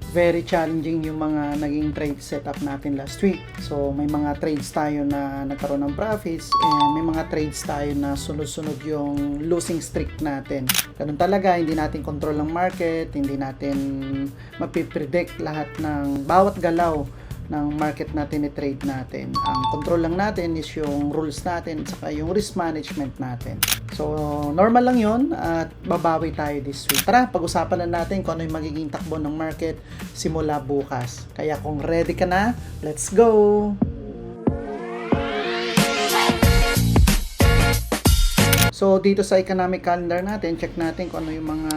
very challenging yung mga naging trade setup natin last week. So may mga trades tayo na nagkaroon ng profits and may mga trades tayo na sunod-sunod yung losing streak natin. Ganun talaga, hindi natin control ang market, hindi natin mapipredict lahat ng bawat galaw ng market natin i-trade natin. Ang control lang natin is yung rules natin at saka yung risk management natin. So, normal lang yun at babawi tayo this week. Tara, pag-usapan na natin kung ano yung magiging takbo ng market simula bukas. Kaya kung ready ka na, let's go! So, dito sa economic calendar natin, check natin kung ano yung mga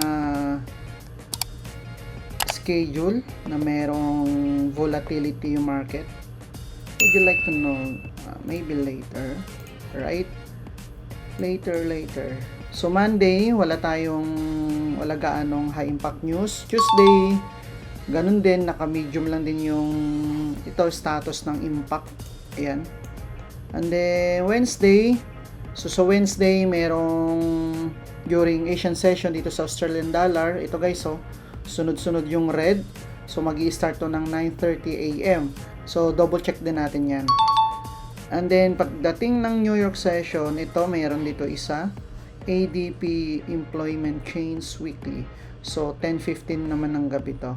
schedule na merong volatility yung market. Would you like to know? Maybe later, right? Later. So Monday, wala gaanong high impact news. Tuesday, ganun din, naka-medium lang din yung status ng impact. Ayan. And then Wednesday, so sa Wednesday, merong during Asian session dito sa Australian dollar. Ito guys, sunod-sunod yung red. So magi-start to ng 9:30 AM. So double check din natin 'yan. And then pagdating ng New York session, ito mayroon dito isa, ADP Employment Change Weekly. So 10:15 naman ng gabi to.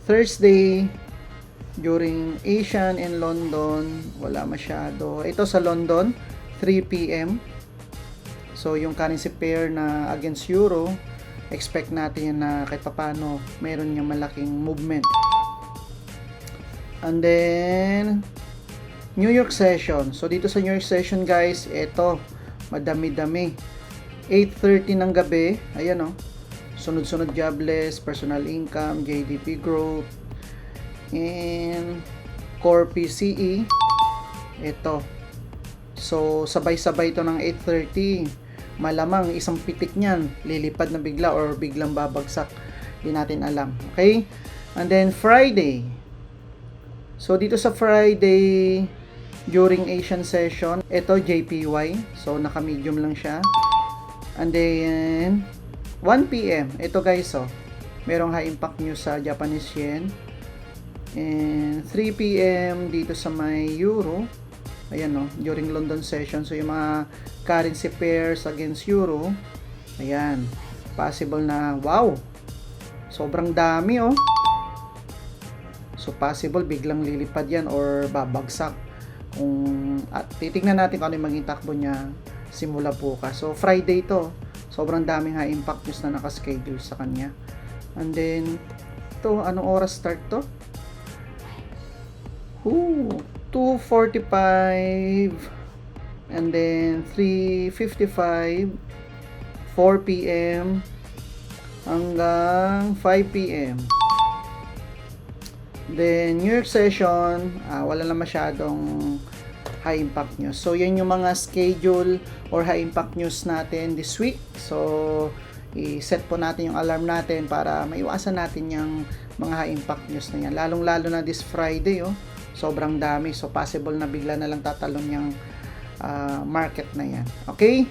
Thursday during Asian and London, wala masyado. Ito sa London, 3 PM. So yung currency pair na against euro, expect natin yan na kahit paano meron niyang malaking movement. And then New York session. So dito sa New York session guys, ito madami-dami. 8:30 ng gabi, ayan sunod-sunod jobless, personal income, GDP growth, and core PCE. Ito. So sabay-sabay ito ng 8:30. Malamang isang pitik niyan lilipad na bigla or biglang babagsak, hindi natin alam. Okay, and then Friday, so dito sa Friday during Asian session, ito JPY, so naka medium lang siya. And then 1 PM, ito guys, merong high impact news sa Japanese yen. And 3 PM dito sa may euro, ayan during London session. So yung mga currency pairs against euro, ayan, possible na wow, sobrang dami so possible biglang lilipad yan or babagsak at titingnan natin kung ano yung maging takbo niya simula bukas. So Friday to, sobrang daming high impact news na nakaschedule sa kanya. And then to, anong oras start to? 2:45, and then 3:55, 4 PM hanggang 5 PM. Then New York session, wala na masyadong high impact news. So yan yung mga schedule or high impact news natin this week. So i-set po natin yung alarm natin para maiwasan natin yung mga high impact news na yan. Lalong-lalo na this Friday, sobrang dami. So possible na bigla na lang tatalon yung market na yan. Okay?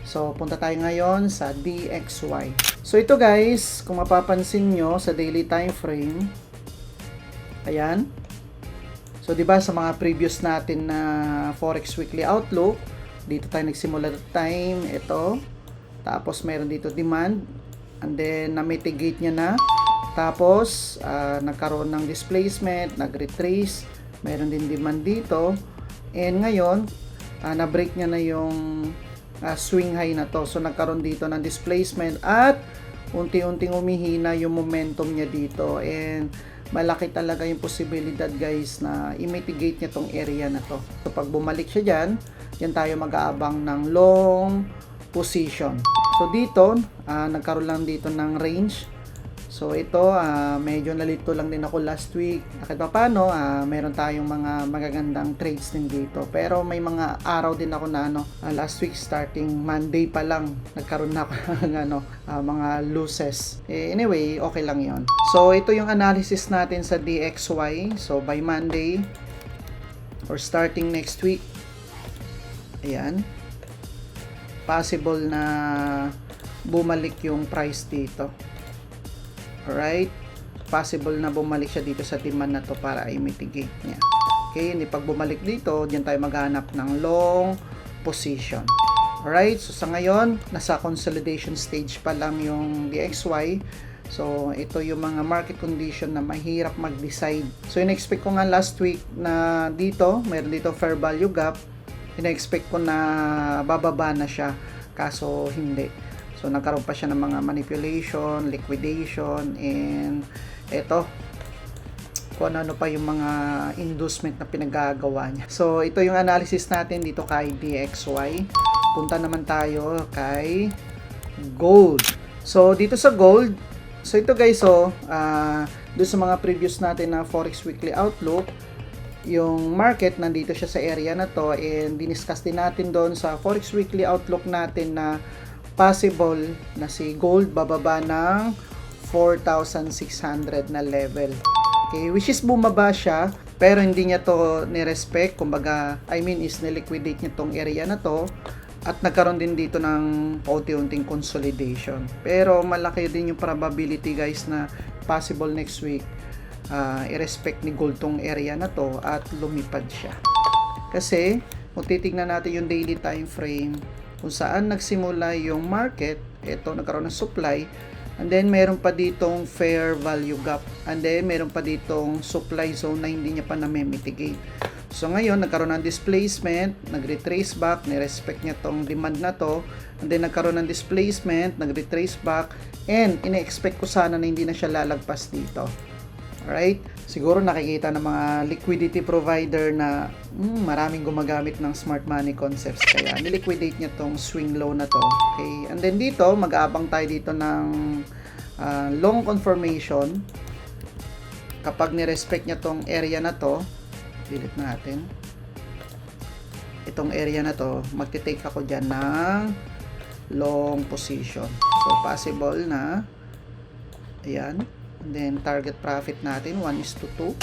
So punta tayo ngayon sa DXY. So ito guys, kung mapapansin nyo sa daily time frame, ayan. So 'di ba sa mga previous natin na Forex Weekly Outlook, dito tayo nagsimula ng time, ito. Tapos meron dito demand, and then na-mitigate niya na. Tapos nagkaroon ng displacement, nag-retrace, meron din demand dito. And ngayon, na-break niya na yung swing high na to. So nagkaroon dito ng displacement at unti-unting umihina yung momentum niya dito. And malaki talaga yung posibilidad guys na i-mitigate niya tong area na to. So pag bumalik siya dyan, yan tayo mag-aabang ng long position. So dito, nagkaroon lang dito ng range. So ito, medyo nalito lang din ako last week. Kahit pa paano, meron tayong mga magagandang trades din dito. Pero may mga araw din ako na last week starting Monday pa lang, nagkaroon na ako ng mga losses. Anyway, okay lang yon. So ito yung analysis natin sa DXY. So by Monday or starting next week, ayan, possible na bumalik yung price dito. Alright? possible na bumalik siya dito sa demand na to para i-mitigate niya. Okay, hindi pag bumalik dito, diyan tayo maghanap ng long position. Alright, so sa ngayon, nasa consolidation stage pa lang yung DXY. So, ito yung mga market condition na mahirap mag-decide. So, in-expect ko nga last week na dito, mayroon dito fair value gap. In-expect ko na bababa na siya, kaso hindi. So, nagkaroon pa siya ng mga manipulation, liquidation, and ito, kung ano pa yung mga inducement na pinagagawa niya. So, ito yung analysis natin dito kay DXY. Punta naman tayo kay gold. So, dito sa gold, so ito guys, doon sa mga previous natin na Forex Weekly Outlook, yung market nandito siya sa area na to, and diniscuss din natin doon sa Forex Weekly Outlook natin na possible na si gold bababa ng 4,600 na level. Okay, which is bumaba siya, pero hindi niya to ni-respect, kumbaga, is niliquidate niya tong area na to, at nagkaroon din dito ng paunti-unting consolidation. Pero malaki din yung probability guys na possible next week i-respect ni gold tong area na to at lumipad siya. Kasi kung titignan natin yung daily time frame kung saan nagsimula yung market, ito nagkaroon ng supply, and then meron pa ditong fair value gap, and then meron pa ditong supply zone na hindi niya pa na-mitigate. So ngayon, nagkaroon ng displacement, nag-retrace back, ni-respect niya tong demand na to, and then nagkaroon ng displacement, nag-retrace back, and ine-expect ko sana na hindi na siya lalagpas dito. Alright? Siguro nakikita ng mga liquidity provider na maraming gumagamit ng smart money concepts, kaya niliquidate niya tong swing low na to. Okay? And then dito, mag-aabang tayo dito ng long confirmation. Kapag ni-respect niya tong area na to, delete natin itong area na to, magte-take ako dyan ng long position. So possible na ayan, and then target profit natin 1:2,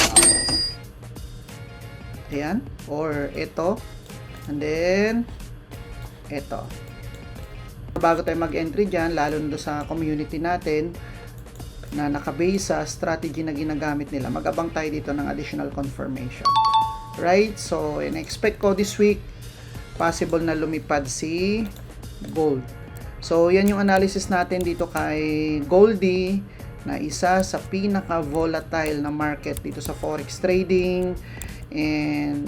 ayan, or ito, and then ito. Bago tayo mag-entry dyan, lalo na sa community natin na nakabase sa strategy na ginagamit nila, mag-abang tayo dito ng additional confirmation. Right? So, in-expect ko this week, possible na lumipad si gold. So, yan yung analysis natin dito kay Goldie, na isa sa pinaka-volatile na market dito sa Forex trading, and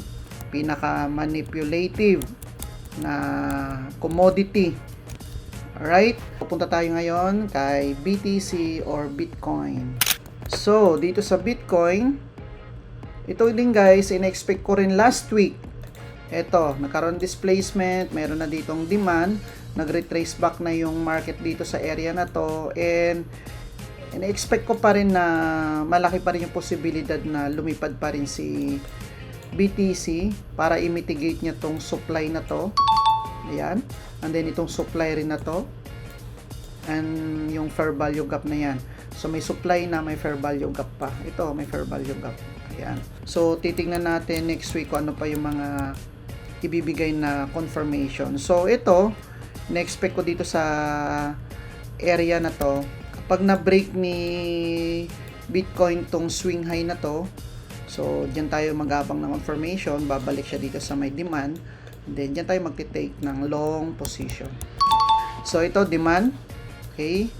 pinaka-manipulative na commodity. Alright? Pupunta tayo ngayon kay BTC or Bitcoin. So, dito sa Bitcoin, ito din guys, in-expect ko rin last week. Ito, nagkaroon displacement, meron na ditong demand, nag-retrace back na yung market dito sa area na to, and in-expect ko pa rin na malaki pa rin yung posibilidad na lumipad pa rin si BTC para i-mitigate niya tong supply na to. Ayan. And then itong supply rin na to. And yung fair value gap na yan. So may supply na, may fair value gap pa. Ito, may fair value gap. Ayan. So titingnan natin next week kung ano pa yung mga ibibigay na confirmation. So ito, na-expect ko dito sa area na to, kapag na-break ni Bitcoin tong swing high na to, so dyan tayo mag-abang ng confirmation, babalik siya dito sa may demand, then dyan tayo magti-take ng long position. So ito demand, okay,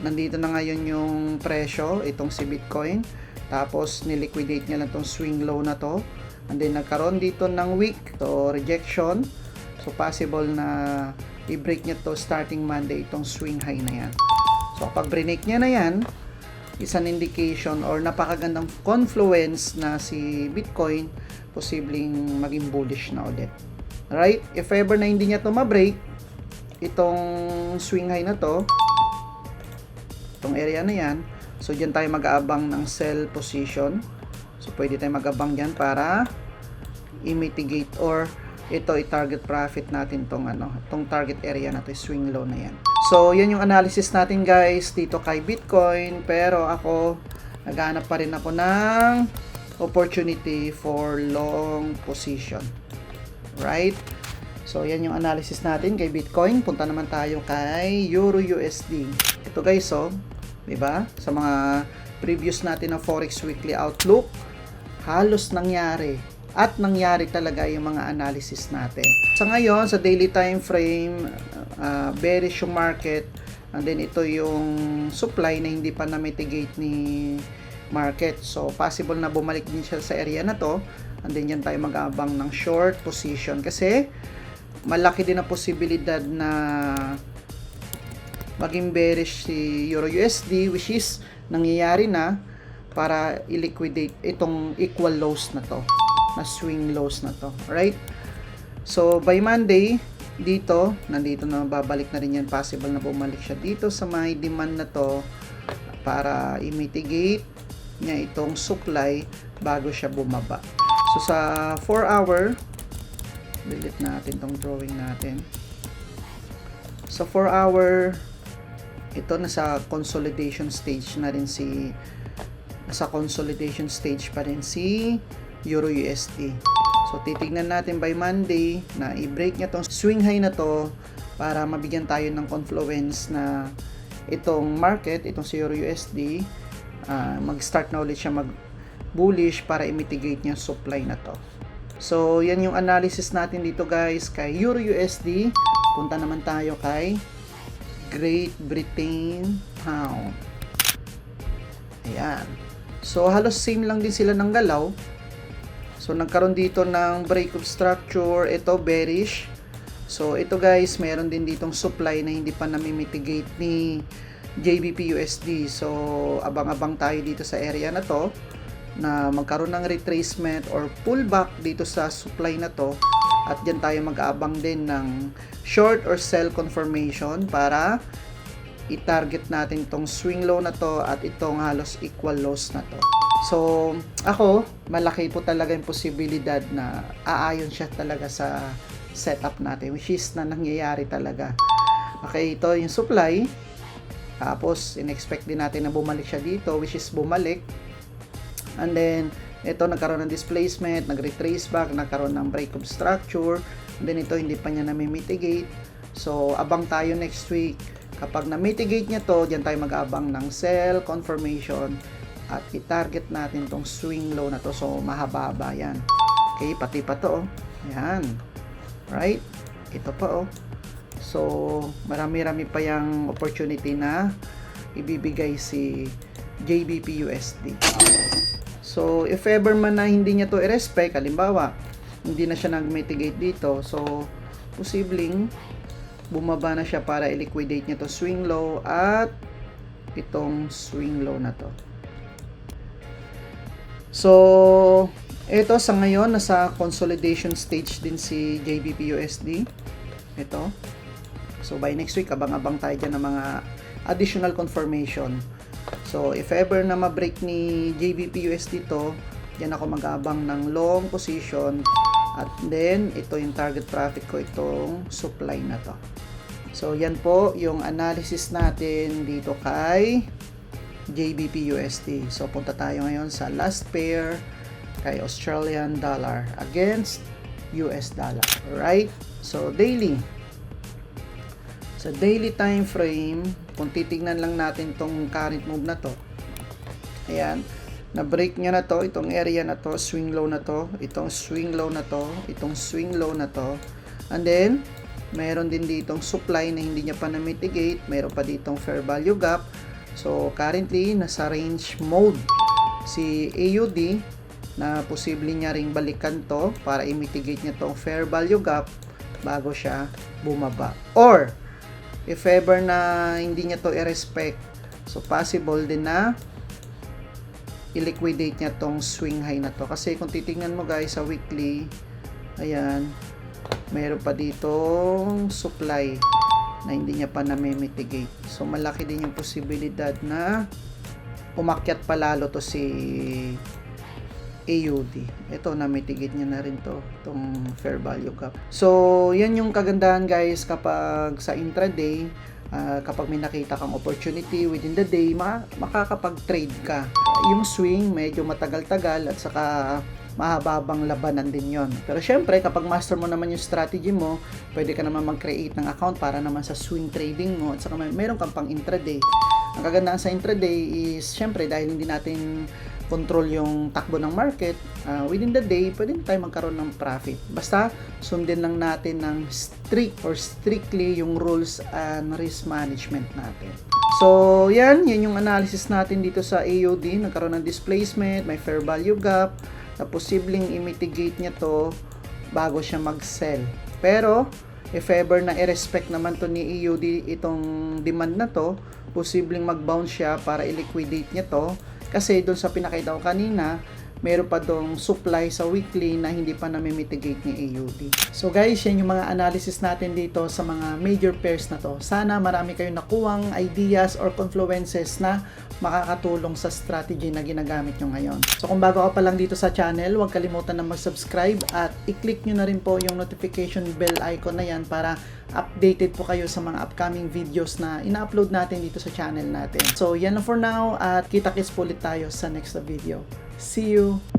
nandito na ngayon yung presyo, itong si Bitcoin, tapos niliquidate niya lang tong swing low na to, and then nagkaroon dito ng weak to rejection, so possible na i-break niya to starting Monday itong swing high na yan. So pag break niya na yan, is an indication or napakagandang confluence na si Bitcoin posibleng maging bullish na ulit. Alright? If ever na hindi niya to ma-break, itong swing high na to, itong area na yan, so dyan tayo mag-aabang ng sell position. So pwede tayo mag-abang dyan para i-mitigate or ito i-target profit natin tong itong target area na to, swing low na yan. So yan yung analysis natin guys dito kay Bitcoin, pero ako naghahanap pa rin ako ng opportunity for long position. Right? So yan yung analysis natin kay Bitcoin. Punta naman tayo kay Euro USD. Ito guys, 'di ba? Sa mga previous natin na Forex Weekly Outlook, halos nangyari at nangyari talaga yung mga analysis natin. Sa ngayon, sa daily time frame, bearish yung market, and then ito yung supply na hindi pa na-mitigate ni market. So, possible na bumalik din siya sa area na to, and then yan tayo mag-aabang ng short position kasi malaki din ang posibilidad na maging bearish si Euro USD, which is nangyayari na, para i-liquidate itong equal lows na to, na swing lows na to. Alright? So, by Monday, nandito na, babalik na rin yan. Possible na bumalik siya dito sa may demand na to para i-mitigate niya itong supply bago siya bumaba. So, sa 4 hour, delete natin tong drawing natin. Sa 4 hour, ito nasa consolidation stage na rin nasa consolidation stage pa rin si Euro USD. So, titignan natin by Monday na i-break niya tong swing high na to para mabigyan tayo ng confluence na itong market, itong si Euro USD, mag-start na ulit siya mag-bullish para i-mitigate niya supply na to. So, yan yung analysis natin dito guys kay Euro USD. Punta naman tayo kay Great Britain Pound. Ayan. So, halos same lang din sila ng galaw. So, nagkaroon dito ng break of structure. Ito, bearish. So, ito guys, meron din ditong supply na hindi pa nami-mitigate ni JBP USD. So, abang-abang tayo dito sa area na to na magkaroon ng retracement or pullback dito sa supply na to. At dyan tayo mag-aabang din ng short or sell confirmation para i-target natin itong swing low na to at itong halos equal lows na to. So, ako, malaki po talaga yung posibilidad na aayon siya talaga sa setup natin, which is na nangyayari talaga. Okay, ito yung supply. Tapos, in-expect din natin na bumalik siya dito, which is bumalik. And then, ito nagkaroon ng displacement, nag-retrace back, nagkaroon ng break of structure. And then, ito hindi pa niya na-mitigate. So, abang tayo next week. Kapag na-mitigate niya to, diyan tayo mag-abang ng sell confirmation at i-target natin tong swing low na to. So, mahaba-haba yan. Okay, pati pa to. Yan. Right? Ito pa oh. So, marami-rami pa yung opportunity na ibibigay si JBP USD. So, if ever man na hindi niya to i-respect, halimbawa, hindi na siya nag-mitigate dito. So, posibleng bumaba na siya para i-liquidate niya to swing low at itong swing low na to. So, ito sa ngayon, nasa consolidation stage din si JBP USD. Ito. So, by next week, abang-abang tayo dyan ng mga additional confirmation. So, if ever na ma-break ni JBP USD to, dyan ako mag-abang ng long position. At then, ito yung target profit ko, itong supply na to. So, yan po yung analysis natin dito kay JBP USD. So, punta tayo ngayon sa last pair kay Australian dollar against US dollar. Alright? So, daily. Sa daily time frame, kung titignan lang natin tong current move na to, ayan, na-break niya na to, itong area na to, swing low na to, itong swing low na to, itong swing low na to, and then, meron din ditong supply na hindi niya pa na-mitigate, meron pa ditong fair value gap. So, currently, nasa range mode si AUD na posible niya ring balikan to para i-mitigate niya tong fair value gap bago siya bumaba. Or, if ever na hindi niya to i-respect, so possible din na i-liquidate niya tong swing high na to. Kasi kung titingnan mo guys sa weekly, ayan, meron pa ditong supply na hindi niya pa na-mitigate. So, malaki din yung posibilidad na umakyat pa lalo to si AUD. Ito, na-mitigate niya na rin to, itong fair value gap. So, yan yung kagandahan guys kapag sa intraday, kapag may nakita kang opportunity within the day, makakapag-trade ka. Yung swing, medyo matagal-tagal at saka mahababang labanan din yon. Pero syempre, kapag master mo naman yung strategy mo, pwede ka naman mag-create ng account para naman sa swing trading mo at saka meron kang pang intraday. Ang kagandahan sa intraday is, syempre, dahil hindi natin control yung takbo ng market, within the day, pwede na tayo magkaroon ng profit. Basta, sundin lang natin ng strictly yung rules and risk management natin. So, yan yung analysis natin dito sa AUD. Nagkaroon ng displacement, may fair value gap, na posibleng i-mitigate niya to bago siya mag-sell. Pero, if ever na i-respect naman to ni AUD itong demand na to, posibleng mag-bounce siya para i-liquidate niya to. Kasi doon sa pinakita ko kanina, meron pa dong supply sa weekly na hindi pa na-mitigate ni AUD. So guys, yan yung mga analysis natin dito sa mga major pairs na to. Sana marami kayong nakuwang ideas or confluences na makakatulong sa strategy na ginagamit nyo ngayon. So kung bago ka pa lang dito sa channel, huwag kalimutan na mag-subscribe at i-click nyo na rin po yung notification bell icon na yan para updated po kayo sa mga upcoming videos na ina-upload natin dito sa channel natin. So yan na for now at kita-kits po ulit tayo sa next na video. See you!